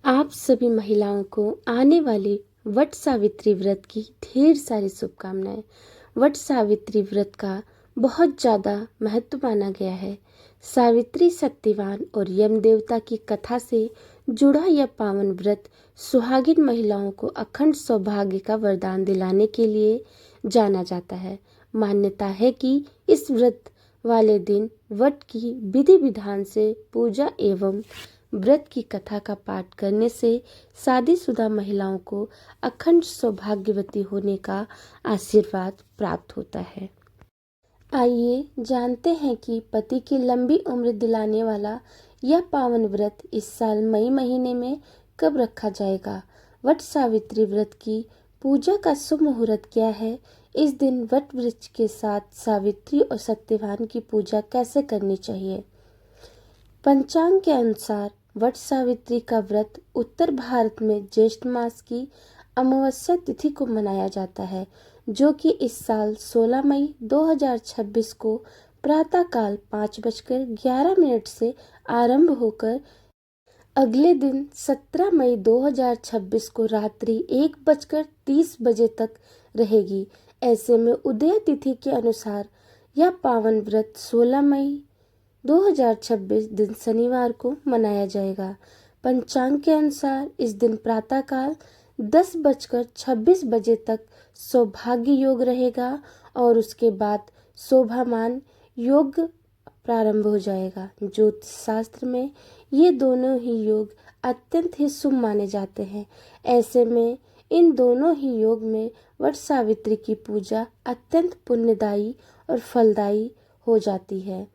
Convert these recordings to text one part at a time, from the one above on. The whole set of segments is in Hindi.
आप सभी महिलाओं को आने वाले वट सावित्री व्रत की ढेर सारी शुभकामनाएं। वट सावित्री व्रत का बहुत ज़्यादा महत्व माना गया है। सावित्री सत्यवान और यम देवता की कथा से जुड़ा यह पावन व्रत सुहागिन महिलाओं को अखंड सौभाग्य का वरदान दिलाने के लिए जाना जाता है। मान्यता है कि इस व्रत वाले दिन वट की विधि विधान से पूजा एवं व्रत की कथा का पाठ करने से शादीशुदा महिलाओं को अखंड सौभाग्यवती होने का आशीर्वाद प्राप्त होता है। आइए जानते हैं कि पति की लंबी उम्र दिलाने वाला यह पावन व्रत इस साल मई महीने में कब रखा जाएगा। वट सावित्री व्रत की पूजा का शुभ मुहूर्त क्या है। इस दिन वट वृक्ष के साथ सावित्री और सत्यवान की पूजा कैसे करनी चाहिए। पंचांग के अनुसार वट सावित्री का व्रत उत्तर भारत में ज्येष्ठ मास की अमावस्या तिथि को मनाया जाता है, जो कि इस साल 16 मई 2026 को प्रातःकाल 5:11 से आरंभ होकर अगले दिन 17 मई 2026 को रात्रि 1:30 तक रहेगी। ऐसे में उदय तिथि के अनुसार यह पावन व्रत 16 मई 2026 दिन शनिवार को मनाया जाएगा। पंचांग के अनुसार इस दिन प्रातःकाल 10:26 तक सौभाग्य योग रहेगा और उसके बाद शोभामान योग प्रारंभ हो जाएगा। ज्योतिष शास्त्र में ये दोनों ही योग अत्यंत ही शुभ माने जाते हैं। ऐसे में इन दोनों ही योग में वट सावित्री की पूजा अत्यंत पुण्यदायी और फलदायी हो जाती है।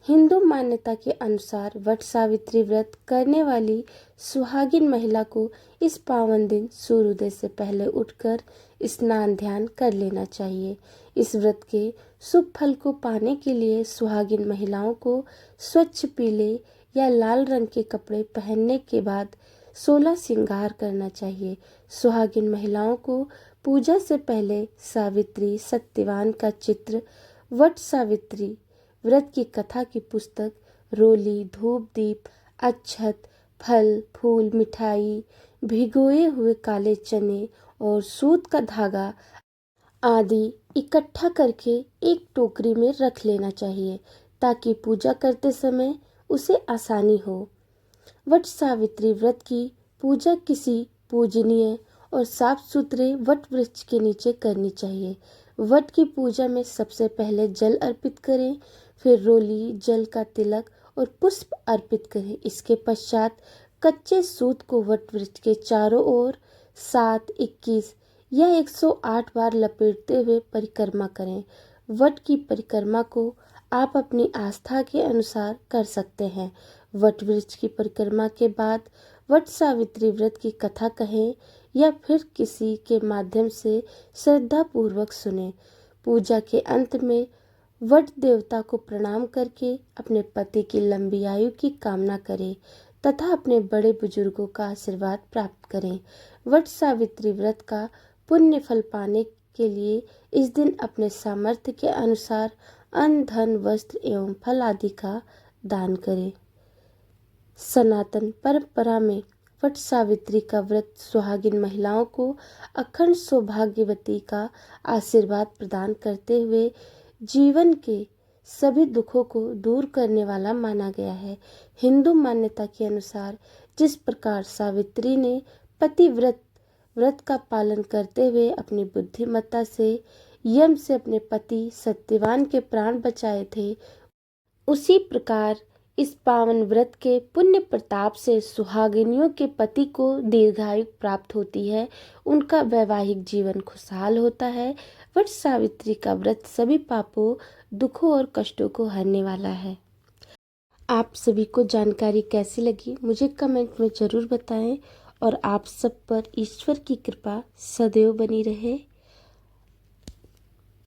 हिंदू मान्यता के अनुसार वट सावित्री व्रत करने वाली सुहागिन महिला को इस पावन दिन सूर्योदय से पहले उठकर स्नान ध्यान कर लेना चाहिए। इस व्रत के शुभ फल को पाने के लिए सुहागिन महिलाओं को स्वच्छ पीले या लाल रंग के कपड़े पहनने के बाद 16 श्रृंगार करना चाहिए। सुहागिन महिलाओं को पूजा से पहले सावित्री सत्यवान का चित्र, वट सावित्री व्रत की कथा की पुस्तक, रोली, धूप दीप, अक्षत, फल फूल, मिठाई, भिगोए हुए काले चने और सूत का धागा आदि इकट्ठा करके एक टोकरी में रख लेना चाहिए, ताकि पूजा करते समय उसे आसानी हो। वट सावित्री व्रत की पूजा किसी पूजनीय और साफ सुथरे वट वृक्ष के नीचे करनी चाहिए। वट की पूजा में सबसे पहले जल अर्पित करें, फिर रोली, जल का तिलक और पुष्प अर्पित करें। इसके पश्चात कच्चे सूत को वट वृक्ष के चारों ओर 7, 21 या 108 बार लपेटते हुए परिक्रमा करें। वट की परिक्रमा को आप अपनी आस्था के अनुसार कर सकते हैं। वट वृक्ष की परिक्रमा के बाद वट सावित्री व्रत की कथा कहें या फिर किसी के माध्यम से श्रद्धा पूर्वक सुने। पूजा के अंत में वट देवता को प्रणाम करके अपने पति की लंबी आयु की कामना करें तथा अपने बड़े बुजुर्गों का आशीर्वाद प्राप्त करें। वट सावित्री व्रत का पुण्य फल पाने के लिए इस दिन अपने सामर्थ्य के अनुसार अन्न, धन, वस्त्र एवं फल आदि का दान करें। सनातन परंपरा में वट सावित्री का व्रत सुहागिन महिलाओं को अखंड सौभाग्यवती का आशीर्वाद प्रदान करते हुए जीवन के सभी दुखों को दूर करने वाला माना गया है। हिंदू मान्यता के अनुसार जिस प्रकार सावित्री ने व्रत का पालन करते हुए अपनी बुद्धिमत्ता से यम से अपने पति सत्यवान के प्राण बचाए थे, उसी प्रकार इस पावन व्रत के पुण्य प्रताप से सुहागिनियों के पति को दीर्घायु प्राप्त होती है, उनका वैवाहिक जीवन खुशहाल होता है। वट सावित्री का व्रत सभी पापों, दुखों और कष्टों को हरने वाला है। आप सभी को जानकारी कैसी लगी मुझे कमेंट में ज़रूर बताएं और आप सब पर ईश्वर की कृपा सदैव बनी रहे।